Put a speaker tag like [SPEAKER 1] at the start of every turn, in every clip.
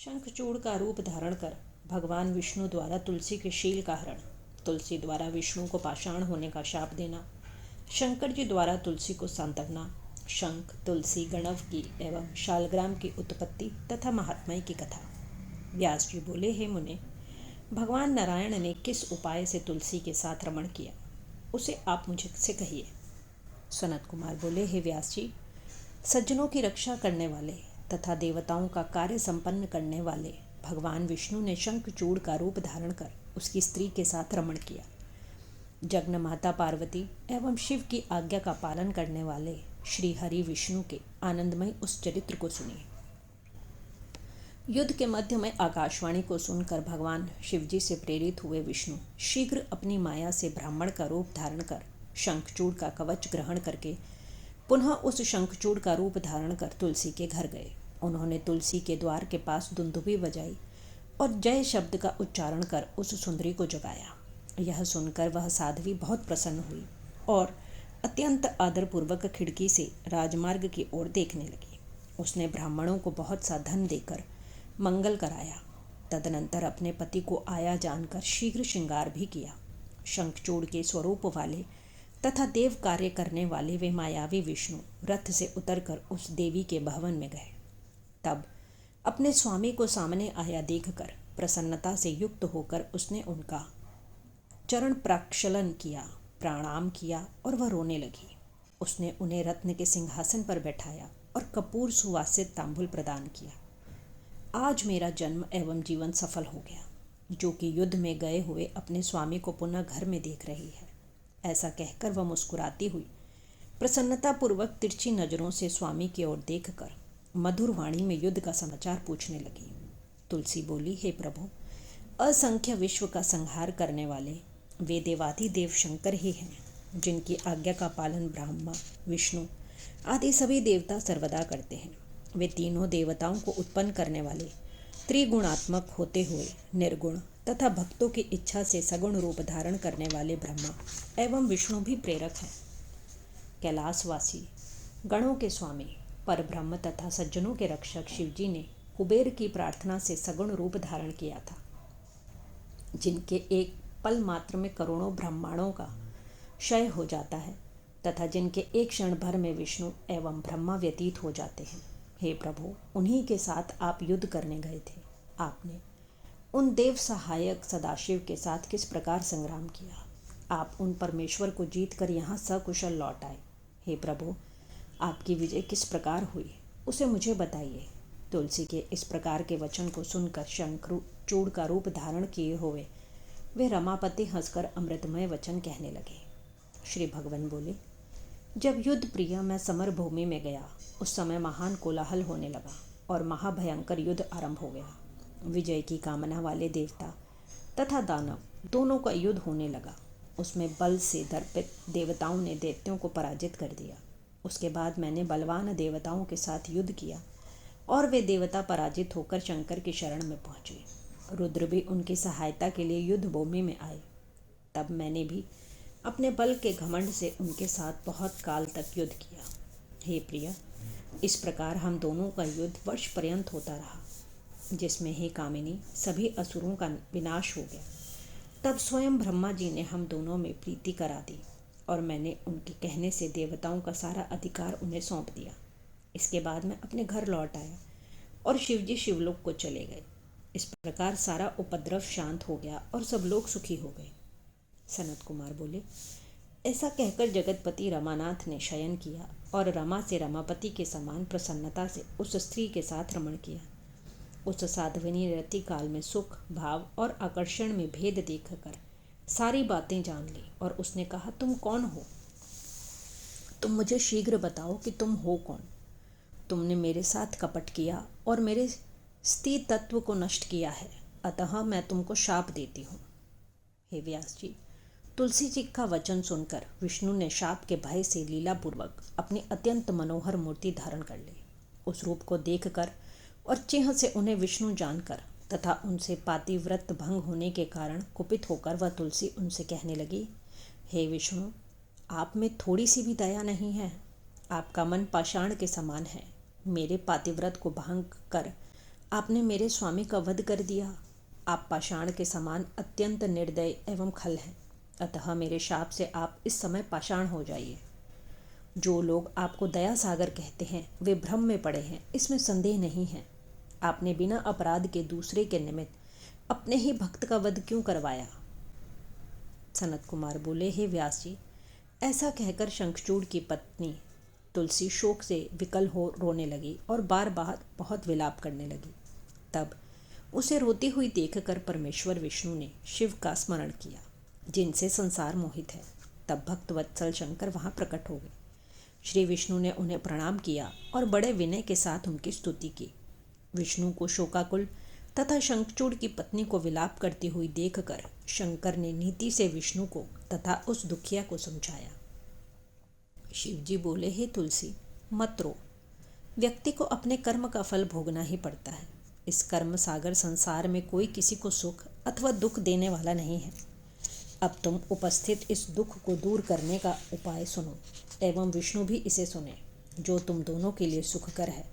[SPEAKER 1] शंखचूड़ का रूप धारण कर भगवान विष्णु द्वारा तुलसी के शील का हरण, तुलसी द्वारा विष्णु को पाषाण होने का शाप देना, शंकर जी द्वारा तुलसी को सांत्वना, शंख, तुलसी, गणव की एवं शालग्राम की उत्पत्ति तथा महात्म्य की कथा। व्यास जी बोले, हे मुने, भगवान नारायण ने किस उपाय से तुलसी के साथ रमण किया, उसे आप मुझसे कहिए। सनत कुमार बोले, हे व्यास जी, सज्जनों की रक्षा करने वाले तथा देवताओं का कार्य संपन्न करने वाले भगवान विष्णु ने शंखचूड़ का रूप धारण कर उसकी स्त्री के साथ रमण किया। जगन माता पार्वती एवं शिव की आज्ञा का पालन करने वाले श्री हरि विष्णु के आनंदमय उस चरित्र को सुनिए। युद्ध के मध्य में आकाशवाणी को सुनकर भगवान शिवजी से प्रेरित हुए विष्णु शीघ्र अपनी माया से ब्राह्मण का रूप धारण कर शंखचूड़ का कवच ग्रहण करके पुनः उस शंखचूड़ का रूप धारण कर तुलसी के घर गए। उन्होंने तुलसी के द्वार के पास दुंदुभी बजाई और जय शब्द का उच्चारण कर उस सुंदरी को जगाया। यह सुनकर वह साध्वी बहुत प्रसन्न हुई और अत्यंत आदरपूर्वक खिड़की से राजमार्ग की ओर देखने लगी। उसने ब्राह्मणों को बहुत सा धन देकर मंगल कराया। तदनंतर अपने पति को आया जानकर शीघ्र श्रृंगार भी किया। शंखचूड़ के स्वरूप वाले तथा देव कार्य करने वाले वे मायावी विष्णु रथ से उतरकर उस देवी के भवन में गए। तब अपने स्वामी को सामने आया देखकर प्रसन्नता से युक्त होकर उसने उनका चरण प्रक्षालन किया, प्रणाम किया और वह रोने लगी। उसने उन्हें रत्न के सिंहासन पर बैठाया और कपूर सुवासित तांबुल प्रदान किया। आज मेरा जन्म एवं जीवन सफल हो गया, जो कि युद्ध में गए हुए अपने स्वामी को पुनः घर में देख रही है। ऐसा कहकर वह मुस्कुराती हुई प्रसन्नतापूर्वक तिरछी नजरों से स्वामी की ओर देखकर मधुर वाणी में युद्ध का समाचार पूछने लगी। तुलसी बोली, हे प्रभु, असंख्य विश्व का संहार करने वाले वे देवाधिदेव शंकर ही हैं, जिनकी आज्ञा का पालन ब्रह्मा, विष्णु आदि सभी देवता सर्वदा करते हैं। वे तीनों देवताओं को उत्पन्न करने वाले त्रिगुणात्मक होते हुए निर्गुण तथा भक्तों की इच्छा से सगुण रूप धारण करने वाले ब्रह्मा एवं विष्णु भी प्रेरक हैं। कैलाशवासी गणों के स्वामी परब्रह्म तथा सज्जनों के रक्षक शिवजी ने कुबेर की प्रार्थना से सगुण रूप धारण किया था, जिनके एक पल मात्र में करोड़ों ब्रह्मांडों का क्षय हो जाता है तथा जिनके एक क्षण भर में विष्णु एवं ब्रह्मा व्यतीत हो जाते हैं। हे प्रभु, उन्हीं के साथ आप युद्ध करने गए थे। आपने उन देव सहायक सदाशिव के साथ किस प्रकार संग्राम किया? आप उन परमेश्वर को जीत कर यहाँ सकुशल लौट आए। हे प्रभु, आपकी विजय किस प्रकार हुई, उसे मुझे बताइए। तुलसी के इस प्रकार के वचन को सुनकर शंखचूड़ का रूप धारण किए हुए वे रमापति हंसकर अमृतमय वचन कहने लगे। श्री भगवान बोले, जब युद्ध प्रिय मैं समर भूमि में गया, उस समय महान कोलाहल होने लगा और महाभयंकर युद्ध आरंभ हो गया। विजय की कामना वाले देवता तथा दानव दोनों का युद्ध होने लगा। उसमें बल से दर्पित देवताओं ने दैत्यों को पराजित कर दिया। उसके बाद मैंने बलवान देवताओं के साथ युद्ध किया और वे देवता पराजित होकर शंकर की शरण में पहुंचे। रुद्र भी उनकी सहायता के लिए युद्ध भूमि में आए। तब मैंने भी अपने बल के घमंड से उनके साथ बहुत काल तक युद्ध किया। हे प्रिय, इस प्रकार हम दोनों का युद्ध वर्ष पर्यंत होता रहा, जिसमें हे कामिनी सभी असुरों का विनाश हो गया। तब स्वयं ब्रह्मा जी ने हम दोनों में प्रीति करा दी और मैंने उनके कहने से देवताओं का सारा अधिकार उन्हें सौंप दिया। इसके बाद मैं अपने घर लौट आया और शिवजी शिवलोक को चले गए। इस प्रकार सारा उपद्रव शांत हो गया और सब लोग सुखी हो गए। सनत कुमार बोले, ऐसा कहकर जगतपति रमानाथ ने शयन किया और रमा से रमापति के समान प्रसन्नता से उस स्त्री के साथ रमण किया। उस साध्विनी ने रति काल में सुख, भाव और आकर्षण में भेद देखकर सारी बातें जान ली और उसने कहा, तुम कौन हो? तुम मुझे शीघ्र बताओ कि तुम हो कौन? तुमने मेरे साथ कपट किया और मेरे स्थिर तत्व को नष्ट किया है, अतः मैं तुमको शाप देती हूँ। हे व्यास जी, तुलसी जी का वचन सुनकर विष्णु ने शाप के भय से लीलापूर्वक अपनी अत्यंत मनोहर मूर्ति धारण कर ली। उस रूप को देखकर और चिन्ह से उन्हें विष्णु जानकर तथा उनसे पातिव्रत भंग होने के कारण कुपित होकर वह तुलसी उनसे कहने लगी, हे विष्णु, आप में थोड़ी सी भी दया नहीं है। आपका मन पाषाण के समान है। मेरे पातिव्रत को भंग कर आपने मेरे स्वामी का वध कर दिया। आप पाषाण के समान अत्यंत निर्दय एवं खल हैं, अतः मेरे शाप से आप इस समय पाषाण हो जाइए। जो लोग आपको दया सागर कहते हैं वे भ्रम में पड़े हैं, इसमें संदेह नहीं है। आपने बिना अपराध के दूसरे के निमित्त अपने ही भक्त का वध क्यों करवाया? सनत कुमार बोले, हे व्यास जी, ऐसा कहकर शंखचूड़ की पत्नी तुलसी शोक से विकल हो रोने लगी और बार बार बहुत विलाप करने लगी। तब उसे रोती हुई देखकर परमेश्वर विष्णु ने शिव का स्मरण किया, जिनसे संसार मोहित है। तब भक्त वत्सल शंकर वहाँ प्रकट हो गए। श्री विष्णु ने उन्हें प्रणाम किया और बड़े विनय के साथ उनकी स्तुति की। विष्णु को शोकाकुल तथा शंखचूड़ की पत्नी को विलाप करती हुई देखकर शंकर ने नीति से विष्णु को तथा उस दुखिया को समझाया। शिवजी बोले, हे तुलसी, मत रो। व्यक्ति को अपने कर्म का फल भोगना ही पड़ता है। इस कर्म सागर संसार में कोई किसी को सुख अथवा दुख देने वाला नहीं है। अब तुम उपस्थित इस दुख को दूर करने का उपाय सुनो एवं विष्णु भी इसे सुने। जो तुम दोनों के लिए सुखकर है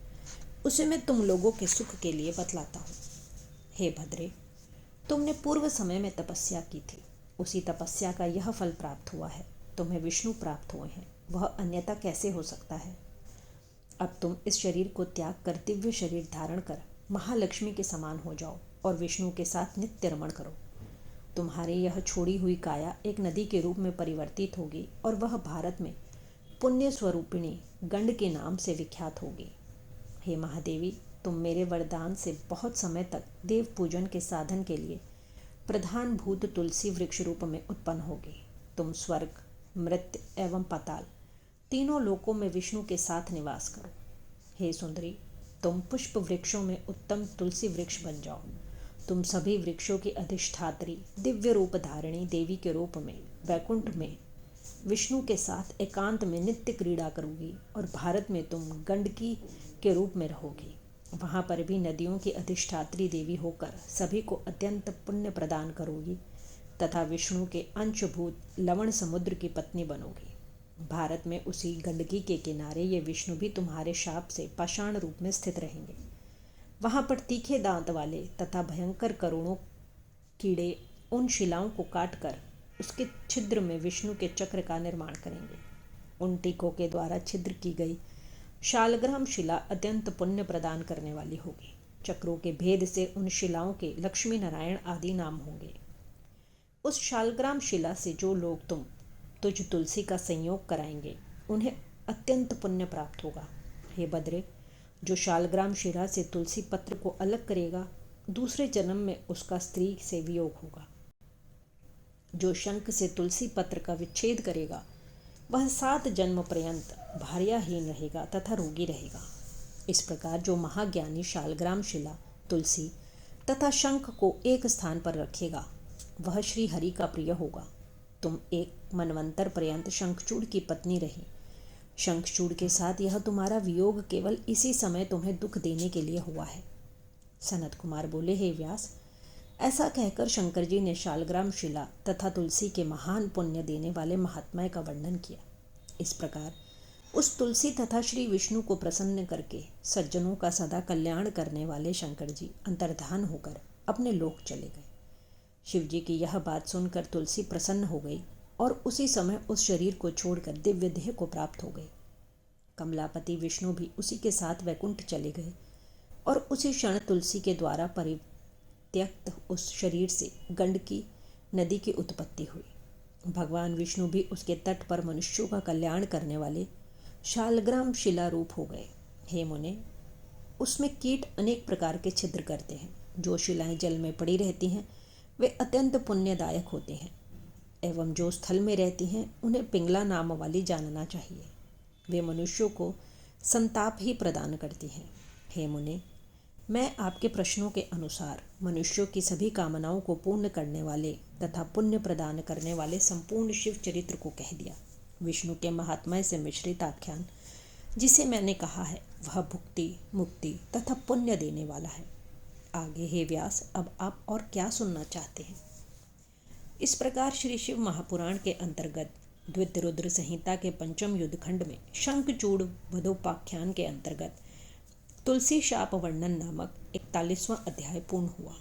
[SPEAKER 1] उसे मैं तुम लोगों के सुख के लिए बतलाता हूँ। हे भद्रे, तुमने पूर्व समय में तपस्या की थी, उसी तपस्या का यह फल प्राप्त हुआ है। तुम्हें विष्णु प्राप्त हुए हैं, वह अन्यथा कैसे हो सकता है? अब तुम इस शरीर को त्याग कर दिव्य शरीर धारण कर महालक्ष्मी के समान हो जाओ और विष्णु के साथ नित्य रमण करो। तुम्हारी यह छोड़ी हुई काया एक नदी के रूप में परिवर्तित होगी और वह भारत में पुण्य स्वरूपिणी गंड के नाम से विख्यात होगी। हे महादेवी, तुम मेरे वरदान से बहुत समय तक देव पूजन के साधन के लिए प्रधान भूत तुलसी वृक्ष रूप में उत्पन्न होगी। तुम स्वर्ग, मृत्यु एवं पाताल तीनों लोकों में विष्णु के साथ निवास करो। हे सुंदरी, तुम पुष्प वृक्षों में उत्तम तुलसी वृक्ष बन जाओ। तुम सभी वृक्षों की अधिष्ठात्री दिव्य रूप धारिणी देवी के रूप में वैकुंठ में विष्णु के साथ एकांत में नित्य क्रीड़ा करोगी और भारत में तुम गंडकी के रूप में रहोगी। वहाँ पर भी नदियों की अधिष्ठात्री देवी होकर सभी को अत्यंत पुण्य प्रदान करोगी तथा विष्णु के अंशभूत लवण समुद्र की पत्नी बनोगी। भारत में उसी गंडकी के किनारे ये विष्णु भी तुम्हारे शाप से पाषाण रूप में स्थित रहेंगे। वहाँ पर तीखे दांत वाले तथा भयंकर करोड़ों कीड़े उन शिलाओं को काटकर उसके छिद्र में विष्णु के चक्र का निर्माण करेंगे। उन टीकों के द्वारा छिद्र की गई शालग्राम शिला अत्यंत पुण्य प्रदान करने वाली होगी। चक्रों के भेद से उन शिलाओं के लक्ष्मी नारायण आदि नाम होंगे। उस शालग्राम शिला से जो लोग तुझ तुलसी का संयोग कराएंगे उन्हें अत्यंत पुण्य प्राप्त होगा। हे बद्रे, जो शालग्राम शिला से तुलसी पत्र को अलग करेगा दूसरे जन्म में उसका स्त्री से वियोग होगा। जो शंख से तुलसी पत्र का विच्छेद करेगा वह 7 जन्म पर्यंत भार्याहीन रहेगा तथा रोगी रहेगा। इस प्रकार जो महाज्ञानी शालग्राम शिला, तुलसी तथा शंख को एक स्थान पर रखेगा वह श्री हरि का प्रिय होगा। तुम एक मनवंतर पर्यंत शंखचूड़ की पत्नी रही। शंखचूड़ के साथ यह तुम्हारा वियोग केवल इसी समय तुम्हें दुख देने के लिए हुआ है। सनत कुमार बोले, हे व्यास, ऐसा कहकर शंकर जी ने शालग्राम शिला तथा तुलसी के महान पुण्य देने वाले महात्म्य का वर्णन किया। इस प्रकार उस तुलसी तथा श्री विष्णु को प्रसन्न करके सज्जनों का सदा कल्याण करने वाले शंकर जी अंतर्धान होकर अपने लोक चले गए। शिवजी की यह बात सुनकर तुलसी प्रसन्न हो गई और उसी समय उस शरीर को छोड़कर दिव्य देह को प्राप्त हो गई। कमलापति विष्णु भी उसी के साथ वैकुंठ चले गए और उसी क्षण तुलसी के द्वारा परित्यक्त उस शरीर से गंडकी नदी की उत्पत्ति हुई। भगवान विष्णु भी उसके तट पर मनुष्यों का कल्याण करने वाले शालग्राम शिला रूप हो गए। हे मुने, उसमें कीट अनेक प्रकार के छिद्र करते हैं। जो शिलाएं जल में पड़ी रहती हैं वे अत्यंत पुण्यदायक होते हैं एवं जो स्थल में रहती हैं उन्हें पिंगला नाम वाली जानना चाहिए। वे मनुष्यों को संताप ही प्रदान करती हैं। हे मुने, मैं आपके प्रश्नों के अनुसार मनुष्यों की सभी कामनाओं को पूर्ण करने वाले तथा पुण्य प्रदान करने वाले संपूर्ण शिव चरित्र को कह दिया। विष्णु के महात्म्य से मिश्रित आख्यान जिसे मैंने कहा है वह भुक्ति, मुक्ति तथा पुण्य देने वाला है। आगे हे व्यास, अब आप और क्या सुनना चाहते हैं? इस प्रकार श्री शिव महापुराण के अंतर्गत द्वितीय रुद्र संहिता के 5वें युद्ध खंड में शंखचूड़ वधोपाख्यान के अंतर्गत तुलसी शाप वर्णन नामक 41वां अध्याय पूर्ण हुआ।